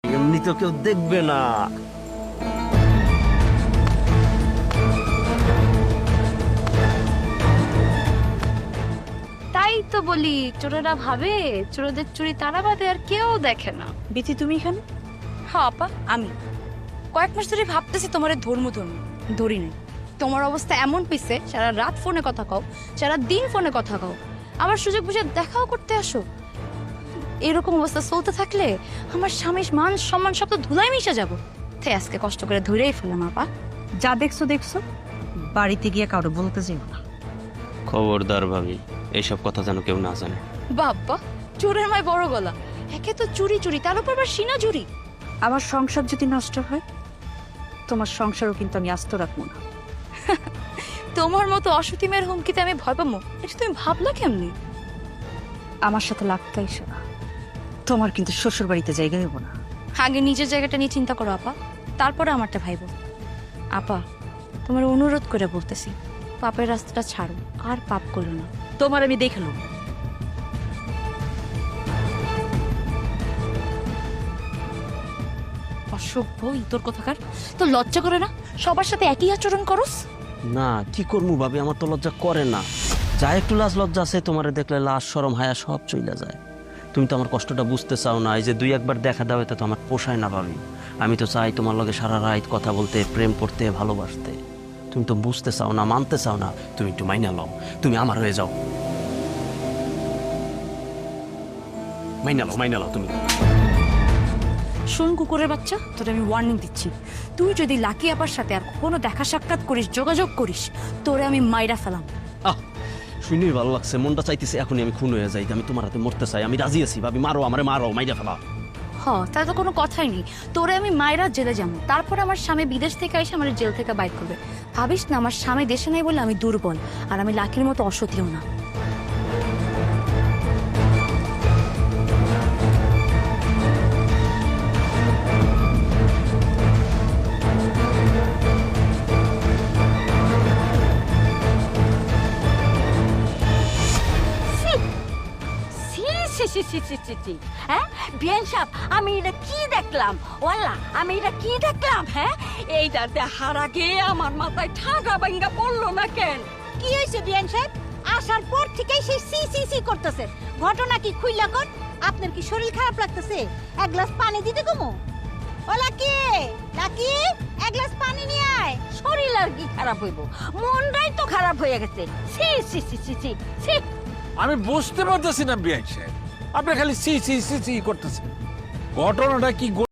এমনি তো কেউ দেখবে না। তাই তো বলি, চোরেরা ভাবে চোরদের চুরি তারা বাদে আর কেউ দেখে না। বিথি তুমি এখানে? হ্যাঁ আপা, আমি কয়েক মাস ধরে ভাবতেছি তোমার ধর্ম ধরি নাই। তোমার অবস্থা এমন পিছে, সারা রাত ফোনে কথা কও, সারা দিন ফোনে কথা কও, আবার সুযোগ বুঝে দেখাও করতে আসো। এরকম অবস্থা চলতে থাকলে আমার স্বামীর মান সম্মান সব তো ধুলাই মিশে যাবো। তাই আজকে কষ্ট করে ধরেই ফেললাম আপা। যা দেখছো দেখছো, বাড়িতে গিয়ে কারো বলতে যাইব না। খবরদার ভাবি, এইসব কথা যেন কেউ না জানে। বাবা, চোরের মায় বড় গলা, একে তো চুরি চুরি, তার উপর আবার সিনা চুরি। আমার সংসার যদি নষ্ট হয়, তোমার সংসারও কিন্তু আমি আস্ত রাখবো না। তোমার মতো অসতী মেয়ের হুমকিতে আমি ভয় পাবো, এটা তুমি ভাবলা কেমনি? আমার সাথে লাগতে এসো না, তোমার কিন্তু শ্বশুর বাড়িতে জায়গা দেবো না। আগে নিজের জায়গাটা নিয়ে চিন্তা করো আপা, তারপরে আমারটা ভাইবো। আপা, তোমার অনুরোধ করে বলতেছি, পাপের রাস্তাটা ছাড়ো, আর পাপ করো না। তোমার আমি দেখলাম, অসভ্য ইতর কথাকার, তো লজ্জা করে না? সবার সাথে একই আচরণ করস। না, কি করবো ভাবি, আমার তো লজ্জা করে না। যা একটু লাজ লজ্জা আছে, তোমারে দেখলে লাজ শরম হায়া সব চইলা যায়। তুমি তো আমার কষ্টটা বুঝতে চাও না। এই যে দুই একবার দেখা দাও, এতে তো আমার পোষায় না ভাবি। আমি তো চাই তোমার লগে সারা রাত কথা বলতে, প্রেম করতে, ভালোবাসতে। তুমি তো বুঝতে চাও না, মানতে চাও না। তুমি একটু মাইনা লও, তুমি আমার হয়ে যাও। মাইনা লও তুমি। শোন কুকুরের বাচ্চা, তোর আমি ওয়ার্নিং দিচ্ছি, তুই যদি লাকি আপার সাথে আর কোনো দেখা সাক্ষাৎ করিস, যোগাযোগ করিস, তোরে আমি মাইরা ফেলাম। আহ, শুনেই ভালো লাগছে, মনটা চাইতেছে এখনই আমি খুন হয়ে যাই। আমি তোমার হাতে মরতে চাই, আমি রাজি আছি ভাবি। মারো আমারে, মারো, মাইরা ফেলা। তা তো কোনো কথাই নেই, তোরে আমি মায়েরা জেলে যাবো, তারপর আমার স্বামী বিদেশ থেকে এসে আমার জেল থেকে বাইর করবে। ভাবিস না আমার স্বামী দেশে নেই বলে আমি দুর্বল, আর আমি লাকির মতো অসতীও না। হ্যাঁ বিয়ান সাহেব, আমি এটা কি দেখলাম? ওয়াল্লা, আমি এটা কি দেখলাম? হ্যাঁ, এইটা দেখার আগে আমার মাথায় ঠাগা ভাঙ্গা পড়লো না কেন? কি হয়েছে বিয়ান সাহেব? আসার পর থেকেই সে সি সি সি করতেছে। ঘটনা কি খুইলা কর? আপনার কি শরীর খারাপ লাগতেছে? এক গ্লাস পানি দিতে কমো? ও লাকি, লাকি, এক গ্লাস পানি নিয়ে আয়। শরীর আর কি খারাপ হইব, মনটাই তো খারাপ হয়ে গেছে। সি সি সি সি সি সি। আমি বুঝতে পারতেছি না বিআই সাহেব, আপনি খালি সি সি সি সি করতেছেন। ঘটনাটা কি